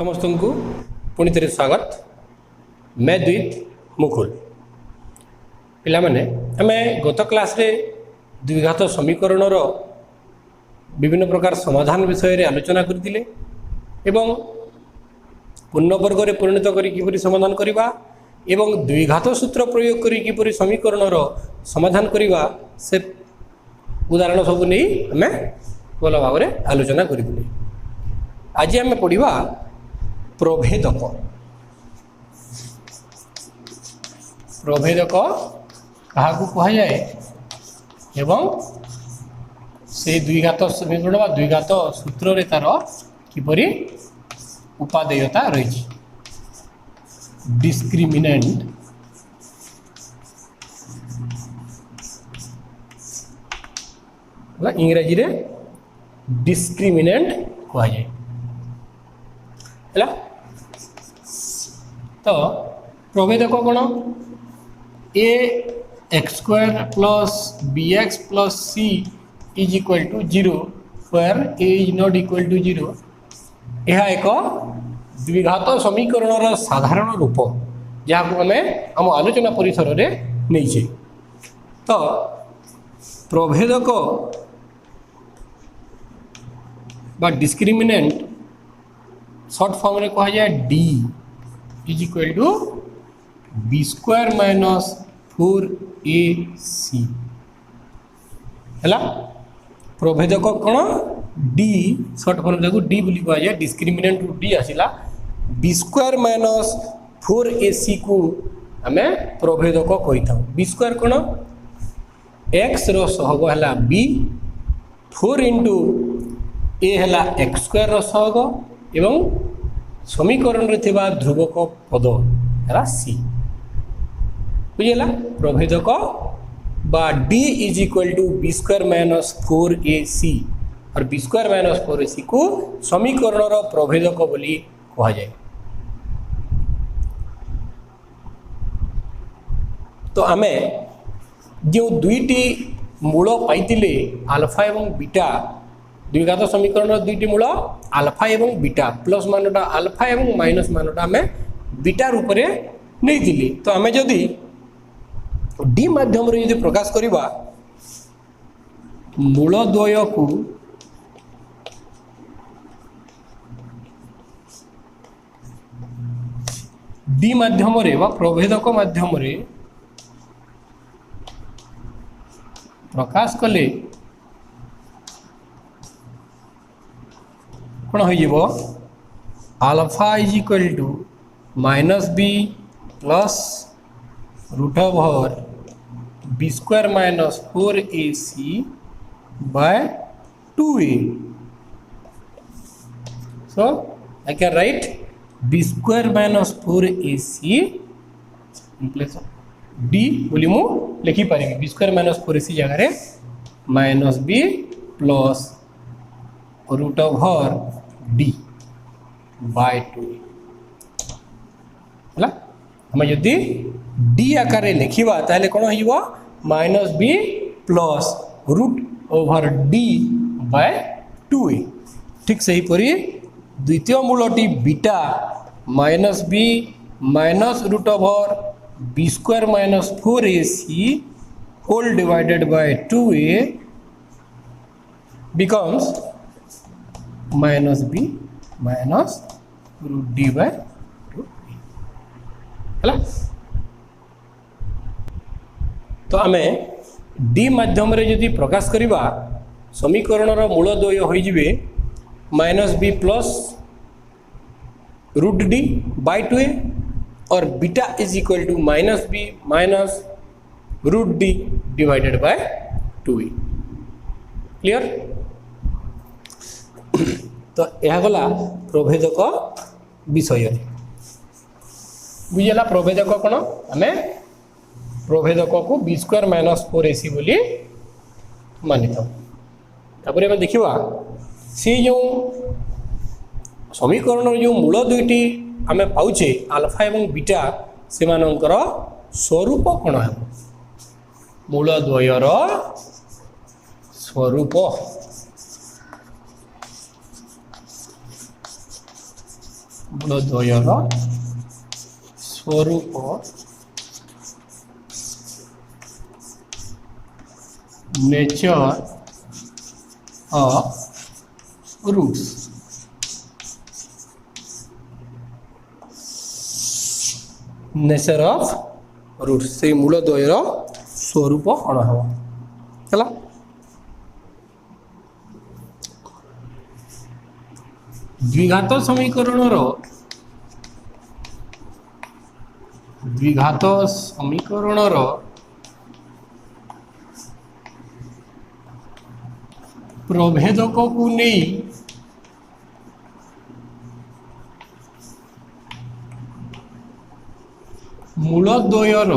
समस्त को पुणी थे स्वागत। मैं द्वित मुकुल पिलामाने आमे गत क्लास रे द्विघात समीकरण विभिन्न प्रकार समाधान विषय रे आलोचना करथिले एवं पूर्णवर्ग रे परिणत करी किपरि समाधान करिबा एवं द्विघात सूत्र प्रयोग करी किपरि समीकरण समाधान करिबा से उदाहरण सब नहीं आमे भल भाव रे आलोचना करथिले। आज आमे पढ़िबा प्रभेदक। प्रभेदक क्या कह जाए एवं से द्विघात समीकरण बा द्विघात सूत्र रे तार किपरि उपादेयता रही। डिस्क्रिमिनेंट इंग्रजी रे डिस्क्रिमिनेंट कह जाए। तो प्रभेदक कौन a x square plus b x plus c is equal to 0 where a is not equal to 0 यह एक द्विघात समीकरण साधारण रूप जहाँ को आम आम आलोचना परिसर रे नहीं। तो प्रभेदक बा डिस्क्रिमिनेंट शॉर्ट फॉर्म रे कहा जाए d is equal to B square minus 4ac है। प्रभेदक कौन डी शॉर्ट फॉर्म जाको डी बोली कहा जाए। डिस्क्रिमिनेंट रू डी आसिला बी स्क्वायर माइनस 4ac को आमे प्रभेदक कही था। बी स्क्वायर कौन एक्स रो सहग है बी 4 इंटू ए है एक्स स्क्वायर रो सहग एवं समीकरण रे थिबा ध्रुवक पद है सी बुझेला। प्रभेदक बा D is equal to B square minus 4ac और बी स्क्वायर माइनस 4ac को समीकरण रो प्रभेदक बोली कहा जाए। तो आमे जो दुईटी मूल पाइतिले आल्फा एवं बीटा द्विघात समीकरण दुईटी मूल आल्फा एवं बीटा प्लस मानटा आल्फा एवं माइनस मानटा आमे बीटा रूप रे नहीं दिली। तो आमे जदि डी माध्यम रे यदि प्रकाश करिबा मूल द्वय को डी माध्यम रे वा प्रभेदक माध्यम रे प्रकाश कले कौन हो alpha is equal to minus B plus root over B square minus 4ac by 2a। So I can write B square minus 4ac in place of D बोली मु लिखी पारि बी स्क्वायर माइनस 4ac जगह minus B plus root over D by 2a है। हम यदि D आकार लिखा ताले कौन हो minus B plus root over D by 2a। ठीक से हीपरी द्वितीय मूलटी beta minus B minus root over B square minus 4ac whole divided by 2a becomes minus B minus root d by 2a है। तो आमे डी माध्यम रे यदि प्रकाश करिबा समीकरण रो मूल द्वय होई जिवे minus B plus root d by 2a और beta is equal to minus B minus root d divided by 2a। Clear. तो यह गला प्रभेदक विषय बुझेला। प्रभेदक कौन आमे प्रभेदक को बी स्क्वायर माइनस 4ac बोली मानि था। तापर आमे देखिबा सी जो समीकरण जो मूल दुईटी आमे पाउचे आल्फा एवं बीटा से मानकर स्वरूप कौन है मूल द्वयर स्वरूप। ମୂଳଦ୍ୱୟର ସ୍ୱରୂପ nature of roots nature of roots से मूलद्वयर स्वरूप कौन हम है द्विघात समीकरण प्रभेदक को नहीं मूलद्वयर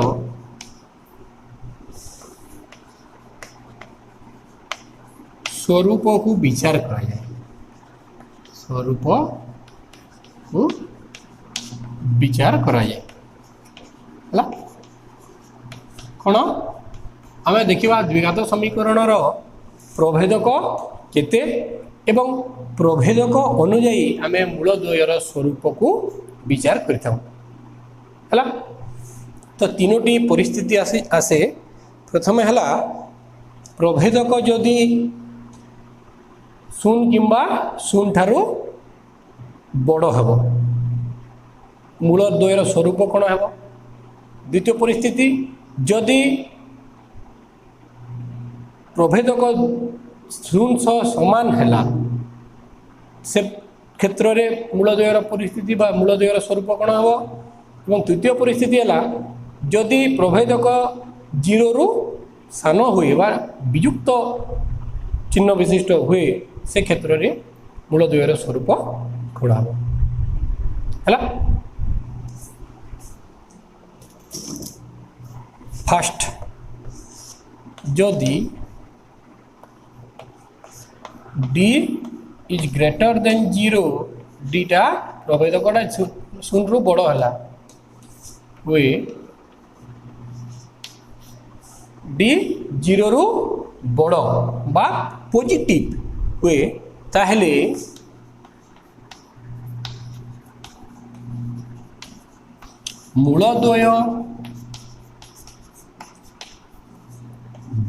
स्वरूप को विचार करा जाए स्वरूप को विचार करा जाए है कौन आम देखा द्विघात समीकरण प्रभेदक केते एवं प्रभेदक अनुजाई आम मूलद्वयर स्वरूप को विचार करता है तो तीनोटी परिस्थिति आसे प्रथम है प्रभेदक जदि शून्य किंबा शून्य ठारू बड़ हेब मूलद्वयर स्वरूप कौन है द्वितीय परिस्थिति जदि प्रभेदक शून्य सह समान है से क्षेत्र में मूलद्वयर परिस्थिति बा मूलद्वयर स्वरूप कौन हे और तृतीय परिस्थिति है जदि प्रभेदक 0 रु सान हुए बा वियुक्त चिन्ह विशिष्ट हुए से क्षेत्र में मूलद्वयर स्वरूप कौन है फर्स्ट जदि d इज ग्रेटर देन 0 dटा प्रभेदकटा 0 रु बड़ है हुए d 0 रु बड़ बा पॉजिटिव हुए ताहले मूलद्वय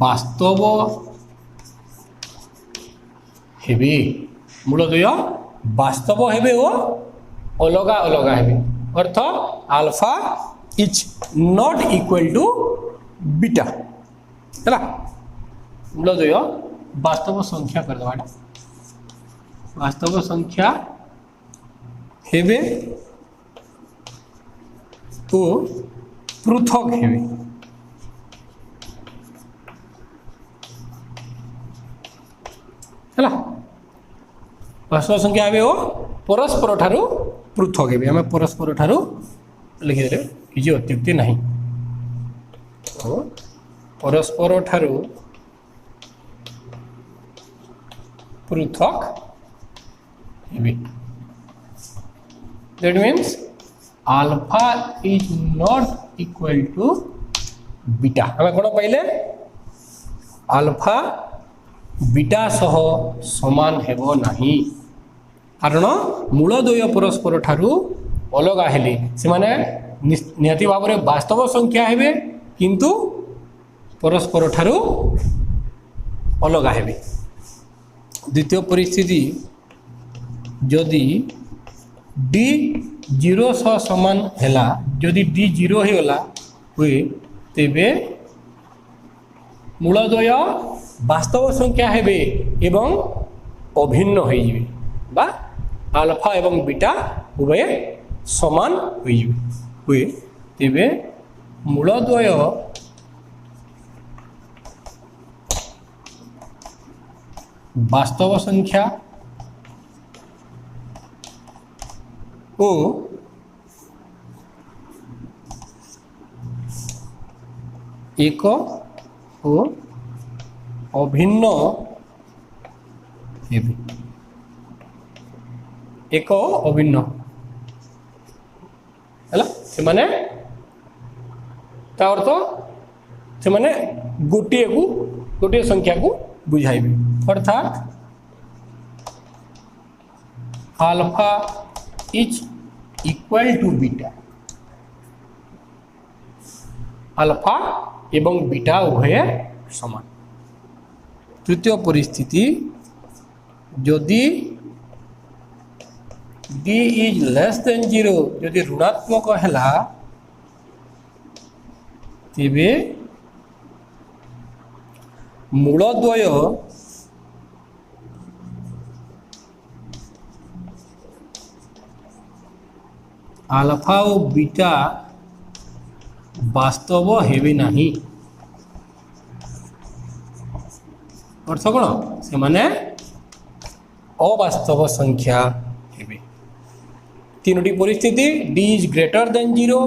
वास्तव हेबे मूलद्वय वास्तव हेबे ओ अलगा अलगा हेबे अर्थ alpha is not equal to beta है मूलद्वय वास्तव संख्या कर दवा वास्तव संख्या हेबे तो पृथक हेबे है वास्तव संख्या हे परस्पर ठारू पृथक हे आम परस्पर ठारू लिखिदे किसी अत्युक्ति नहीं तो परस्पर ठारू पृथक हे that means alpha is not equal to beta आम कौन पाइले अल्फा बीटा सह समान हेबो नहीं कारण मूलद्वय परस्पर ठारू अलगा हेले से माने निहाती भाव में वास्तव संख्या हेबे किंतु परस्पर ठारू अलगा हेबे द्वितीय परिस्थिति जदि d 0 सह समान हैला जदि d 0 हो गला हुए तेबे मूलद्वय वास्तव संख्या हेबे एवं अभिन्न हो जिवे बा अल्फा एवं बीटा उभय समान हुए तेबे मूलद्वय वास्तव संख्या ओ एक ओ अभिन्न हेबे एक अभिन्न है से माने ता अर्थ से माने गोटे संख्या को बुझाइबे अर्थात alpha is equal to beta alpha एवं बीटा उभय समान। तृतीय परिस्थिति जदि d इज लेस देन 0 जदि ऋणात्मक है तेबे मूलद्वय आल्फा और बीटा वास्तव हेबे नहीं। अर्थ कौन से माने अवास्तव संख्या हेबे। तीनोटी परिस्थिति d इज ग्रेटर देन 0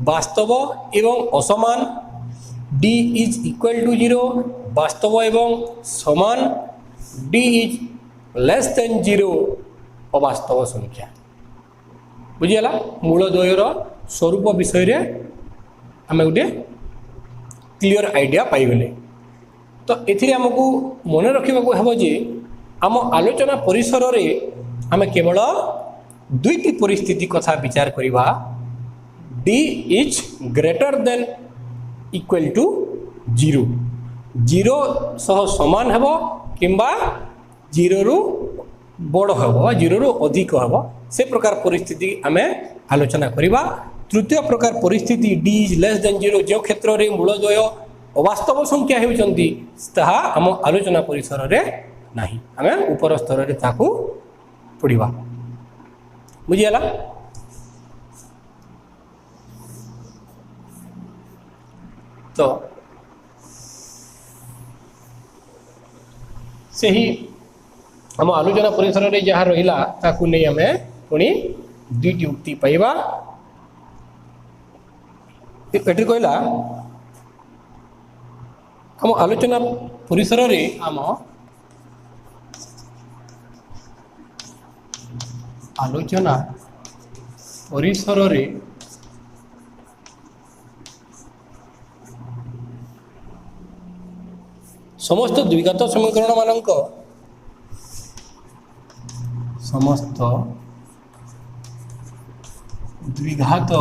वास्तव एवं असमान, d इज इक्वल टू 0 वास्तव एवं समान, d इज लेस देन 0 अवास्तव संख्या। बुझीगला मूलद्वयर स्वरूप विषय रे आम गोटे क्लीयर आइडिया पाइगले। तो ये आमको मन रखा हम जे आम आलोचना परिसर रे आम केवल दुईटी परिस्थिति कथा विचार करवा, d is greater than equal to 0 0 सह समान हेबो किंबा 0 रु बड़ हेबो 0 रु अधिक हेबो से प्रकार परिस्थिति आम आलोचना करवा। तृतीय प्रकार परिस्थिति d इज लेस देन 0 जो क्षेत्र में मूलद्वय अवास्तव संख्या होती ताहा आम आलोचना परिसर रे नहीं, आम ऊपर स्तर रे ताकू पढ़ा। बुझीगला तो से ही आम आलोचना परिसर रे जहाँ रहिला ताकू नहीं आम पुणी दुईटी उक्ति पाइबा। एटी कहला आम आलोचना परिसर रे आम आलोचना परिसर रे समस्त द्विघात समीकरण मानक समस्त द्विघात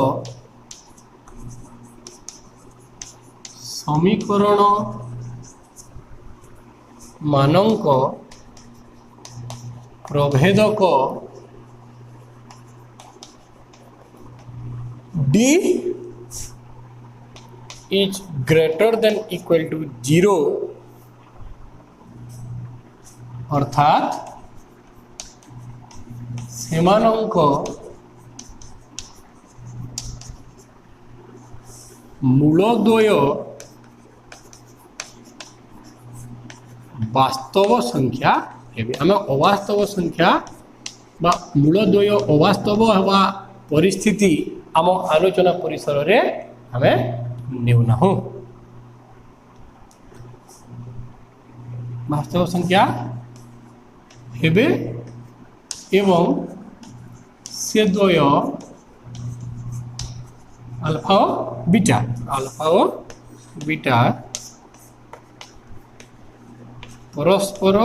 समीकरण मानक प्रभेदक d is greater than equal to 0 अर्थात सेमानंक मूलद्वय वास्तव संख्या हेबे। आम अवास्तव संख्या बा मूलद्वय अवास्तव हवा परिस्थिति आम आलोचना परिसर रे आमे नेउना हो। वास्तव संख्या हेबे एवं से द्वय अल्फा और बीटा परस्पर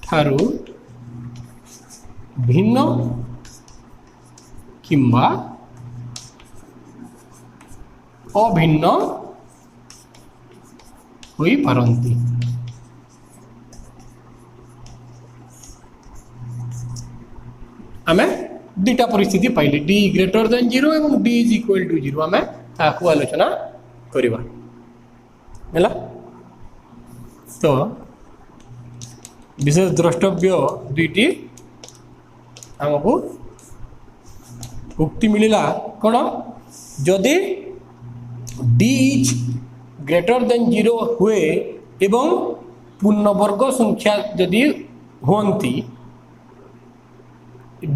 ठारू भिन्न किंबा अभिन्न होई पारंती। आमे दुईटा परिस्थिति पाइले d ग्रेटर देन 0 एवं d इज इक्वल टू 0 आमे ताकू आलोचना करिबा हैला। तो विशेष द्रष्टव्य दुईटी आमको उक्ति मिलिला कौन जदि d इज ग्रेटर देन 0 हुए एवं पूर्णवर्ग संख्या जदि होती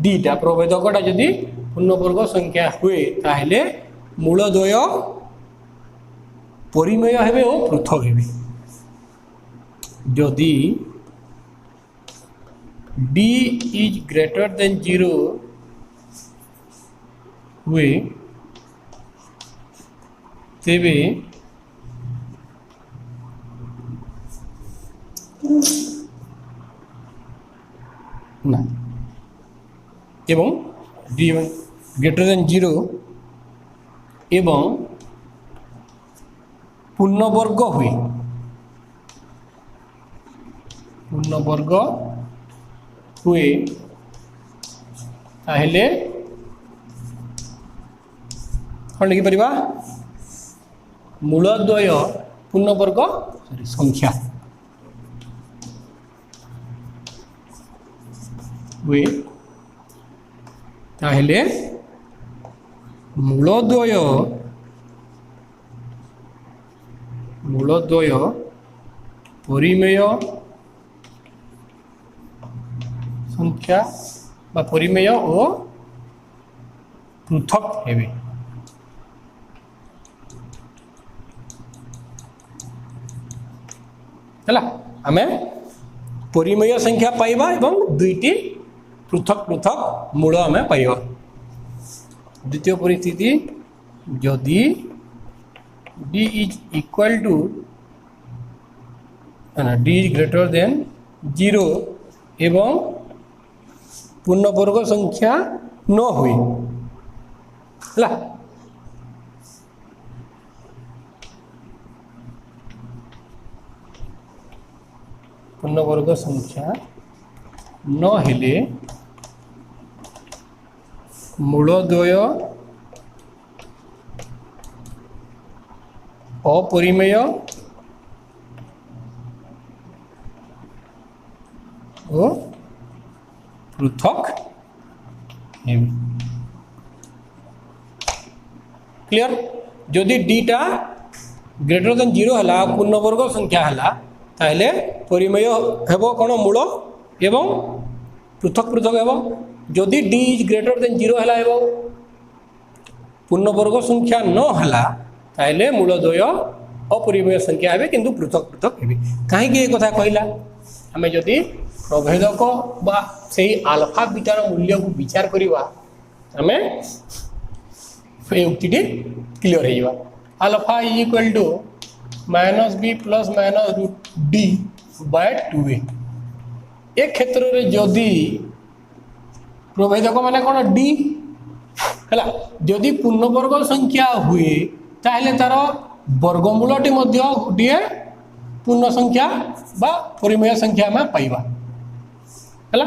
डीटा प्रभेदकटा जदि पूर्णवर्ग संख्या हुए ताहले मूलद्वय परिमेय हेबे और पृथक हेबे। जदि d इज ग्रेटर देन 0 हुए तेबे ना एवं d ग्रेटर देन 0 एवं पूर्णवर्ग हुए ताहले कौन लिखि परिबा मूलद्वय पूर्णवर्ग संख्या हुए ताहले मूलद्वय परिमेय संख्या बा परिमेय और पृथक हेबे हला आमे परिमेय संख्या पाइबा एवं दुईटी पृथक पृथक मूल आमे पाइबा। द्वितीय परिस्थिति यदि d is equal to d is greater than 0 एवं पूर्णवर्ग संख्या न हुई हला पूर्णवर्ग संख्या न हेले मूलद्वय अपरिमेय और पृथक क्लियर जदि डीटा ग्रेटर देन 0 हला पूर्णवर्ग संख्या हला ताहले परिमेय हेबो कोन मूल एवं पृथक पृथक हेबो जदि डी इज ग्रेटर देन 0 हला हेबो पूर्णवर्ग संख्या न हला ताहले मूलद्वय अपरिमेय संख्या हेबे किंतु पृथक पृथक हेबे काहे कि ए कथा कहला हमें जदि प्रभेदक बा से आल्फा बीटार मूल्य को विचार करिवा हमें ए उक्तिटी क्लियर हो जावा alpha is equal to -b plus -√d by 2a ए क्षेत्र रे जदि प्रभेदक माने कोन d हला जदि पूर्णवर्ग संख्या हुए ताहले तार वर्गमूलटी मध्य गोटे पूर्ण संख्या बा परिमेय संख्या में पाइबा हला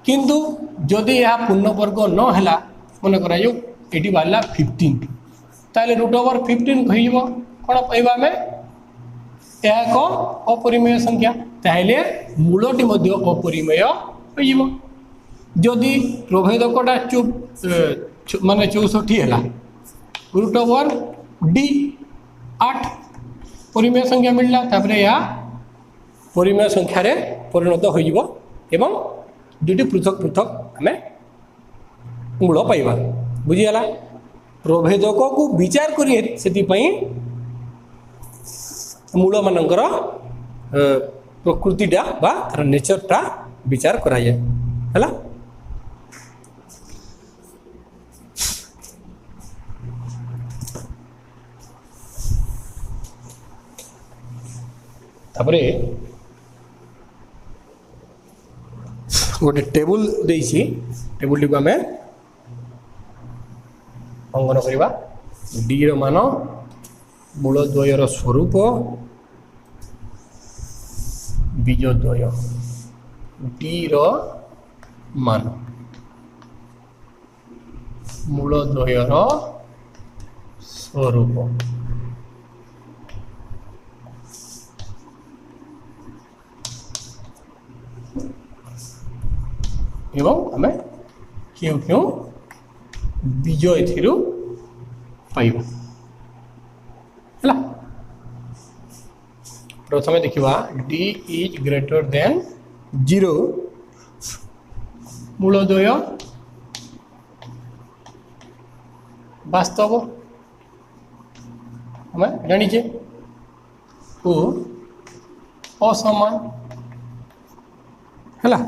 किंतु जदि यह पूर्णवर्ग न हला मन करा जो एटी बाला 15 ताले √15 कहिबो कोन पाइबा में यह को अपरिमेय संख्या ताहले मूलटी मध्य अपरिमेय होइबो जदि प्रभेदकटा माने 64 हला √d 8 परिमेय संख्या मिलला तापरे या परिमेय संख्या रे परिणत होइबो एवं दुटी पृथक पृथक हमें मूल पाइबा बुझिगला प्रभेदक को विचार करी सेति पई मूल मानकर प्रकृतिटा बा तार नेचरटा विचार करा जाय हला तापरे गोटे टेबुल देइछि टेबुल टी को हमें अंकन करिबा डी रो मान मूलद्वयर स्वरूप बीजद्वय डी रो मान मूलद्वयर स्वरूप एवं हमें क्यों क्यों बीज एथिरु पाइबा हला प्रथम देखिबा d इज ग्रेटर देन 0 मूलद्वय वास्तव हमें जानिछे ओ असमान हला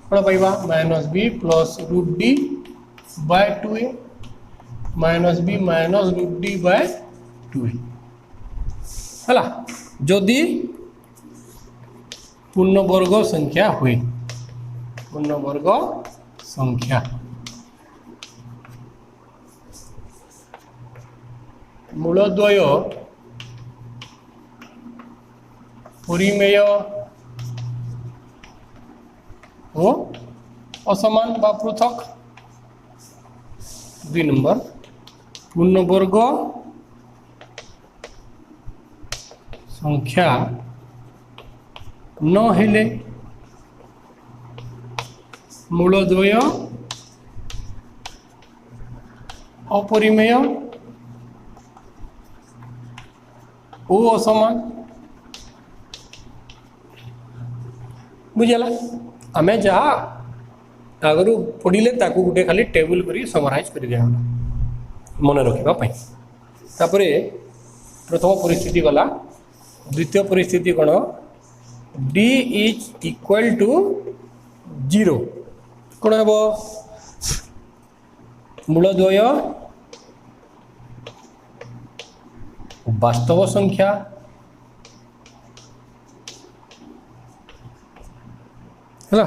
कौन पाइबा -b plus √d by 2a -b -√d by 2a हला जदि पूर्णवर्ग संख्या हुए पूर्णवर्ग संख्या मूलद्वय परिमेय ओ असमान बा पृथक। 2 नंबर पूर्णवर्ग संख्या न हेले मूलद्वय अपरिमेय ओ असमान। बुझला आम जहाँ आगर पढ़ले गोटे खाली टेबुल कर समराइज कर दिया मन रखापी। प्रथम परिस्थिति गला। द्वितीय परिस्थिति कौन d इज इक्वल टू 0 कौन हम मूलद्वय वास्तव संख्या है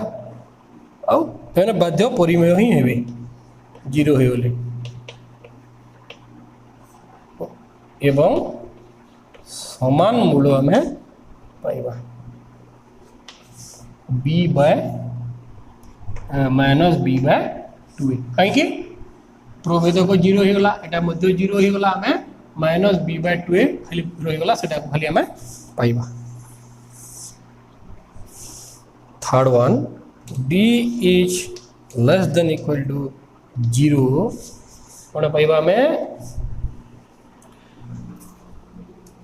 आने बाध्य परिमेय ही हे 0 हो गले एवं समान मूल आम पाइबा b by minus B by 2 कहीं प्रभेदक 0 हो गला एटा मध्य 0 हो गला आम माइनस बी बाय 2 खाली रहीगला से खाली आम पाइबा। Third one d is less than equal to 0 कौन पाइबा आम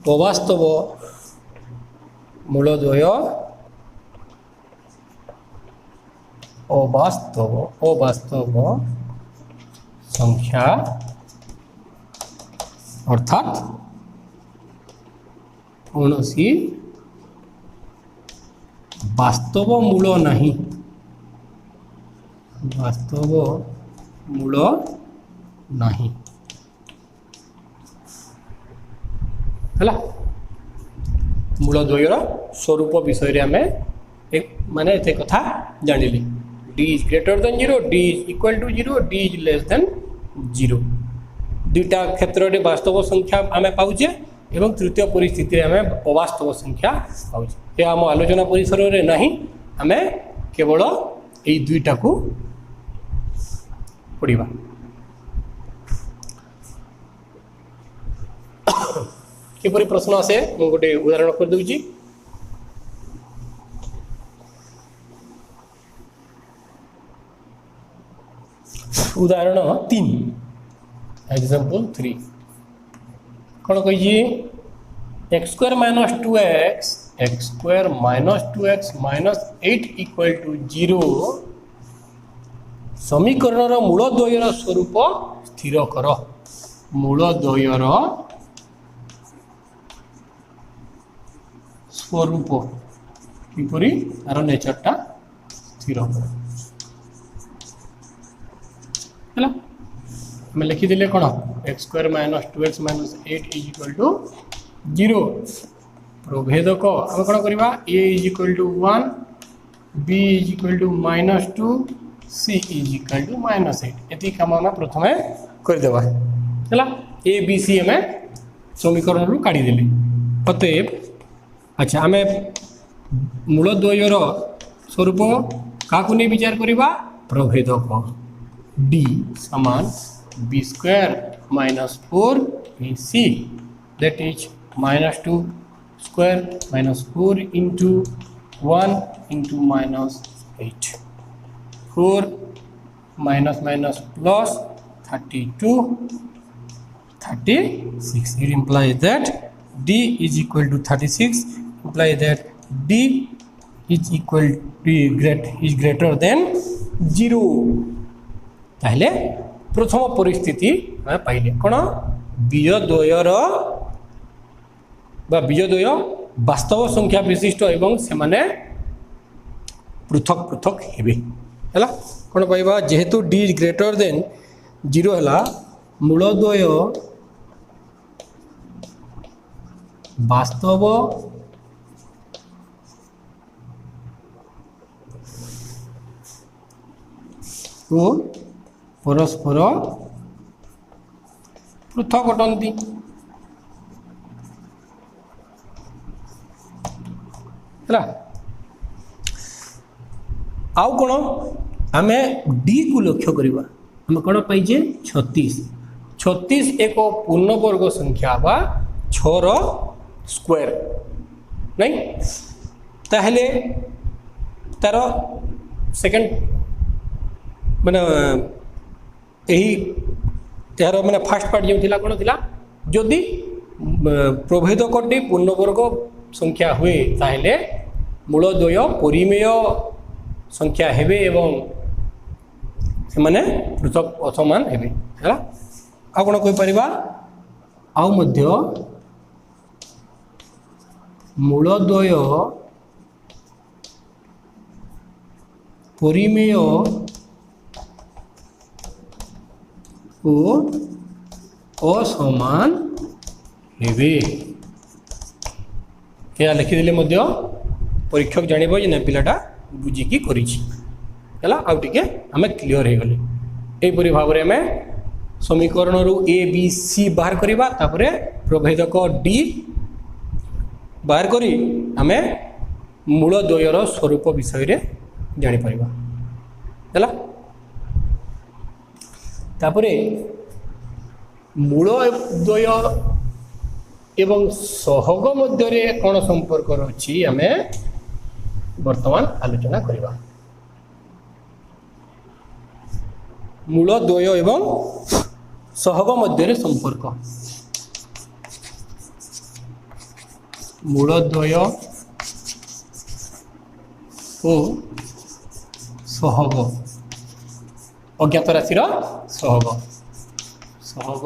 अवास्तव मूलद्वय अवास्तव संख्या अर्थात कौन सी वास्तव मूल नहीं वास्तव मूल नहीं है मूलद्वयर स्वरूप विषय आम एक माने एते कथा जानिले d is greater than 0 d is equal to 0 d is less than 0 दुईटा क्षेत्र में वास्तव संख्या आम पाचे एवं तृतीय परिस्थिति आम अवास्तव संख्या पाचे यह आम आलोचना परिसर में नहीं आम केवल यही दुईटा को पढ़ा। किपरि प्रश्न आसे मु गोटे उदाहरण कर दूची। उदाहरण 3 एग्जांपल 3 कौन कही x square minus 2x minus 8 equal to 0 समीकरण मूलद्वयर स्वरूप स्थिर कर। मूलद्वयर स्वरूप किपरि तार नेचरटा स्थिर कर मैं लिखिदे कौन x square minus 2x minus 8 is equal to 0 प्रभेदक आम कौन करवा a is equal to 1 b is equal to minus 2 c is equal to minus 8 ये कम आम प्रथम करदे है ए बी सी आम समीकरण रू काढ़ीदे अतएव अच्छा आम मूलद्वयर स्वरूप क्या नहीं विचार करवा प्रभेदक d समान b square minus 4ac that is minus 2 square minus 4 into 1 into minus 8 4 minus minus plus 32 36 it implies that d is equal to 36 implies that d is equal to is greater than 0 ताहले प्रथम परिस्थिति पाइले कौन बीजद्वयर बीजद्वय वास्तव संख्या विशिष्ट एवं से माने पृथक पृथक हेबे है कौन पाइबा जेहेतु d इज ग्रेटर देन 0 है मूलद्वय वास्तव ଓ परस्पर पृथक अटंती है। आउ कौन आम डी को लक्ष्य करवा आम कौन पाइजे 36 36 एक पूर्णवर्ग संख्या बा 6 स्क्वायर नहीं ताहले तार सेकेंड माने यही यार मैंने फास्ट पार्ट जो थिला कौन थिला जदि प्रभेदकटी पूर्णवर्ग संख्या हुए ताहले मूलद्वय परिमेय संख्या हेबे एवं से माने पृथक असमान हेबे है। आ कौन कहि परिबा आउ मध्य मूलद्वय परिमेय ओ असमान हेबे क्या लिखिदेले मध्य परीक्षक जानिबो जे ना पिलाटा बुझिकी करिछि हला आउ टिके हमें क्लियर हे गले एपरि भाव रे हमें समीकरण रु ए बी सी बाहर करिबा तापरे प्रभेदक डी बाहर करी हमें मूलद्वयर स्वरूप विषय रे जानि परिबा हला। तापरे मूलद्वय एवं सहग मध्य कौन संपर्क रही आम वर्तमान आलोचना करवा। मूलद्वय एवं सहग मध्य संपर्क मूलद्वय ओ सहग अज्ञात राशि सहग सहग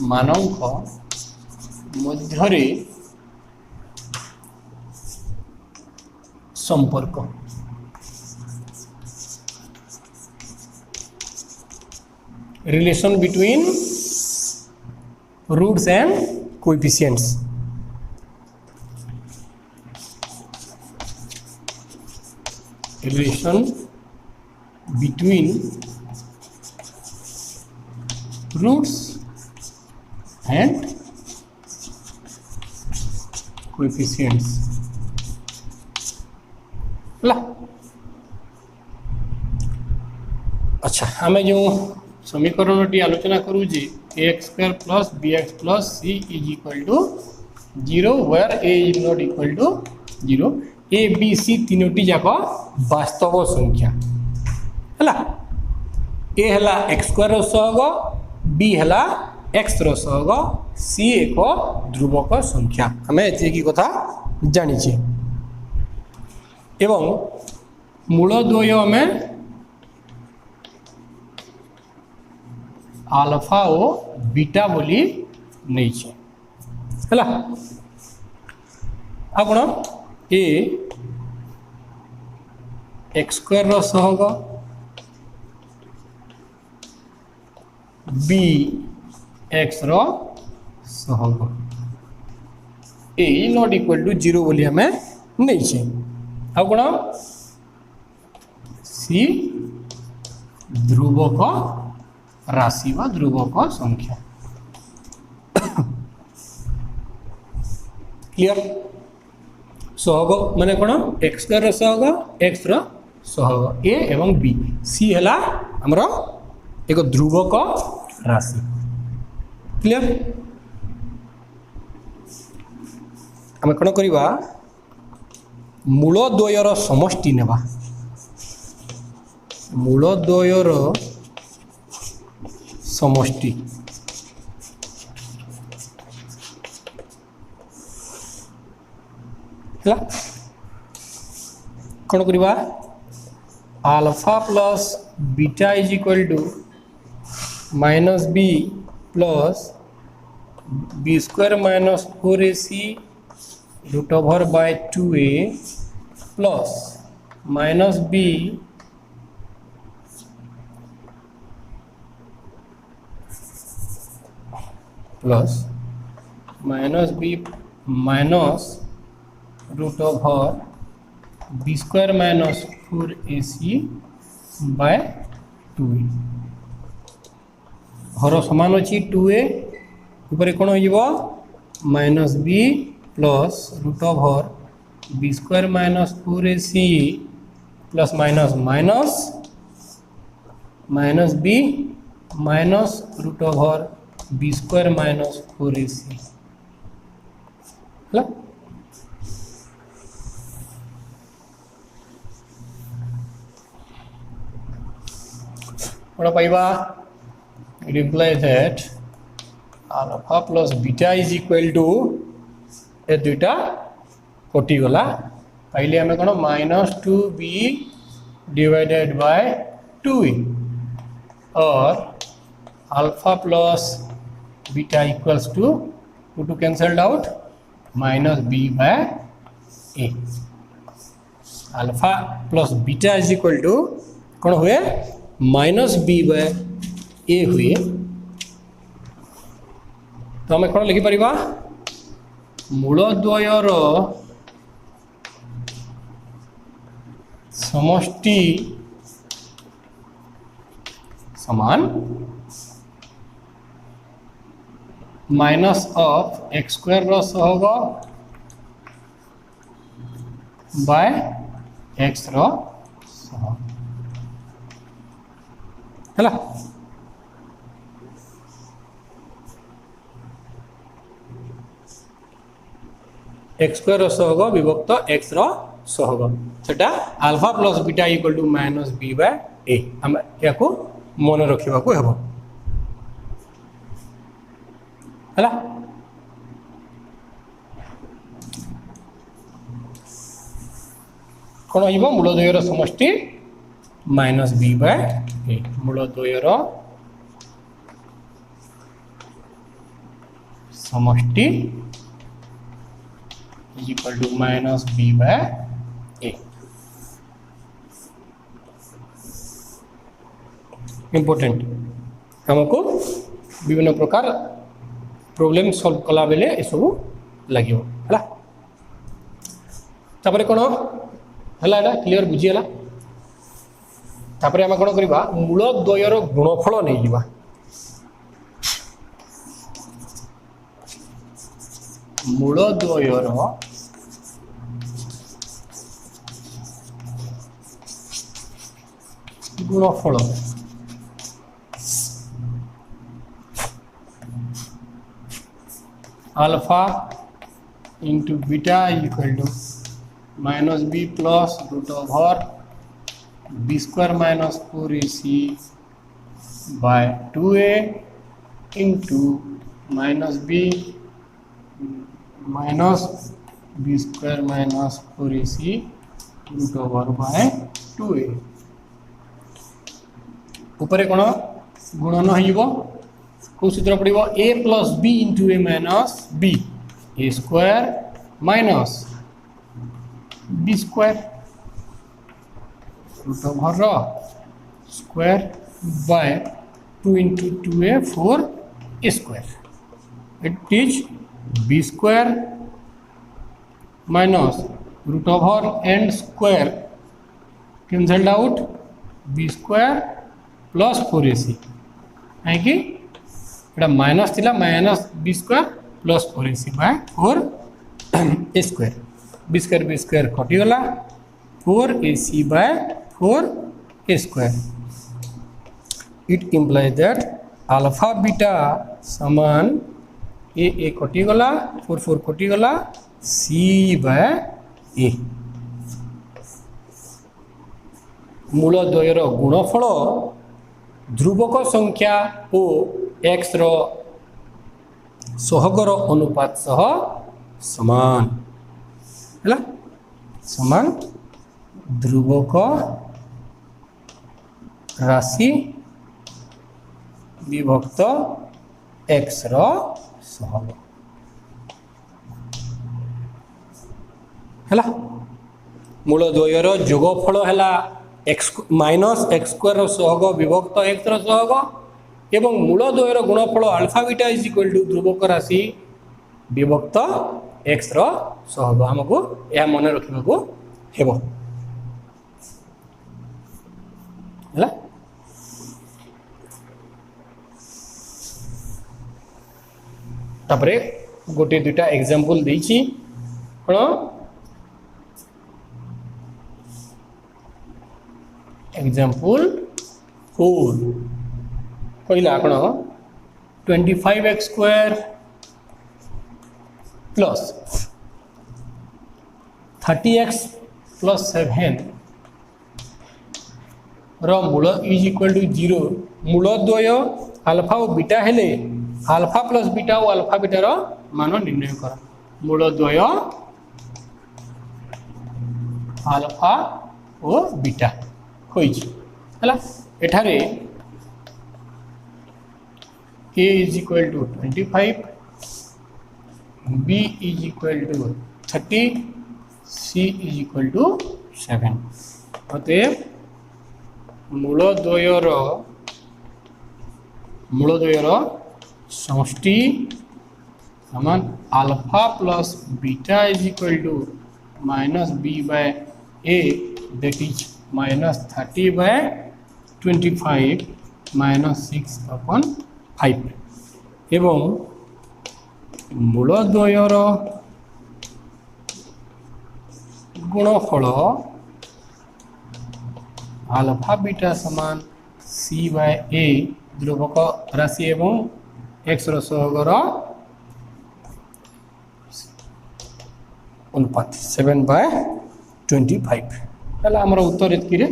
मानक मध्यरे संपर्क relation between roots and coefficients रिलेशन between roots and coefficients ला। अच्छा हमें जो समीकरण टी आलोचना करूँ जी ax square plus bx plus c is equal to 0 where a is not equal to 0 a b c तीनोटी जाक वास्तव संख्या है। ए है एक्स स्क्वायर सहग बी है एक्स सहग सी एक ध्रुवक संख्या आम ये कथा जानी एवं मूलद्वय आम आल्फा और बीटा बोली नहीं है। आ कौन ए एक्स स्क्वायर सहग बी एक्स सहग ए नॉट इक्वल टू 0 बोली हमें नहीं छे। आ कौन सी ध्रुवक राशि व ध्रुवक संख्या क्लियर। सहग माने कौन एक्स स्क्वायर सहग एक्स सहग ए एवं बी सी है हमर एक ध्रुवक राशि क्लियर। आम कौन करवा मूलद्वयर समष्टि नेबा मूलद्वयर समष्टि है कौन करवा alpha plus beta is equal to minus B plus B square minus 4ac root over by 2a plus minus B plus minus B minus root over B square minus 4ac by 2a हर समान अच्छी 2a ऊपर कौन हो minus B plus root over B square minus 4ac plus minus minus minus B minus root over B square minus 4ac है कौन पाइबा it implies that alpha plus beta is equal to ए दुईटा कटिगला पाइले आम कौन minus 2b divided by 2a और alpha plus beta equals to two cancelled out minus b by a alpha plus beta is equal to कौन हुए minus b by a हुए तो आम कौन लिखिपर मूलद्वयर समष्टि समान माइनस ऑफ एक्स स्क्वायर सहग बाय एक्स सहग है एक्स स्क्वायर सहग विभक्त एक्स सहग सेटा alpha plus beta equal to minus B by a आम या मन रखा हेब है कौन हो मूलद्वयर समष्टि माइनस बी बाय ए मूलद्वयर समष्टि equal to minus B by A important हमको विभिन्न प्रकार प्रॉब्लम सॉल्व कला बेले ये सब लगे है तापर कौन है क्लियर बुझीगला तापर आम कौन करवा मूलद्वयर गुणफल नहीं जावा मूलद्वयर गुणफल alpha into beta equal to minus B plus root over B square minus 4ac by 2a into minus B minus b square minus 4ac root over by 2a ऊपर कौन गुणन हो कौ सूत्र पड़ो a plus b into a minus b a square minus b square root over square by 2 into 2a 4a square it is b square minus root over and square cancelled out b square plus 4ac है कि minus थिला minus b square plus 4ac by 4a square कटिगला 4ac by 4a square it implies that alpha beta समान ए कटिगला 4 कटिगला सी bye A मूलद्वयर गुणफल ध्रुवक संख्या ओ x रो सहगर अनुपात सह समान है समान ध्रुवक राशि विभक्त एक्स रो सहग है मूलद्वयर जोगफल है एक्स माइनस एक्स स्क्वायर सहग विभक्त एक्स सहग एवं मूलद्वयर गुणफल alpha beta is equal to ध्रुवक राशि विभक्त एक्स सहग आमको यह मन रखा हेब है। तापरे गोटे दुटा एग्जांपल देछि कोन एग्जांपल 4 पहिला कोन 25x square plus 30x plus 7 रो मूल इज इक्वल टू 0 मूल द्वय अल्फा और बीटा हेले अल्फा प्लस बीटा और अल्फा बीटा रो मान निर्णय कर मूल द्वय अल्फा और बीटा होइछि हला एठारे a is equal to 25 b is equal to 30 c is equal to 7 अतएव मूल द्वयर समष्टि समान alpha plus beta is equal to minus b by a that is minus 30 by 25 minus 6 upon 5 एवं मूल द्वयर गुणफल अल्फा बीटा समान c बाय a ध्रुवक राशि एवं x सहगर अनुपात 7 बाय 25 ताला हमर उत्तर एतकी रे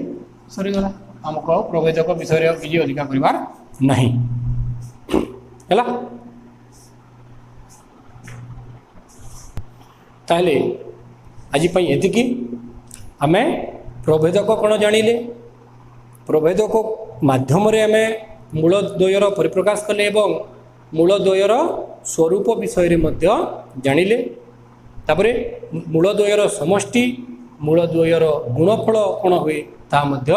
सरी गला हमको प्रभेदक विषय रे किछि अधिका परिवार नहीं हला ताले आज पई एतकी हमें प्रभेदक कोन जानिले प्रभेदक माध्यम रे हमें मूल द्वयर परिप्रकाश कले एवं मूल द्वयर स्वरूप विषय रे मध्य जानिले तापरे मूल द्वयर समष्टि मूल द्वयर गुणफल कोन हुए ता मध्य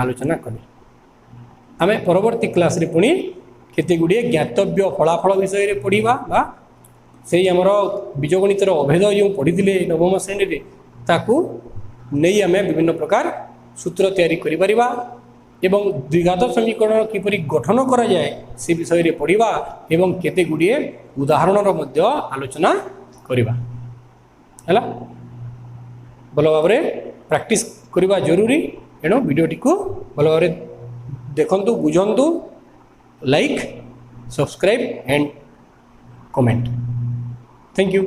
आलोचना कले आमे परवर्ती क्लास रे पुनी केते गुडी ज्ञातव्य फलाफल विषय रे पढिबा बा सेही हमर बीजगणितर अभेद जो पढ़ी नवम श्रेणी रे ताकू नहीं आमे विभिन्न प्रकार सूत्र तैयारी करि परिबा एवं द्विघात समीकरण किपरि गठन करा जाए से विषय रे पढ़िबा एवं केते गुडी उदाहरण रो मध्य आलोचना करिबा हला भल भाव प्रैक्टिस करवा जरूरी एणु वीडियोटी को भल भाव देखंतु बुझंतु like subscribe and comment thank you.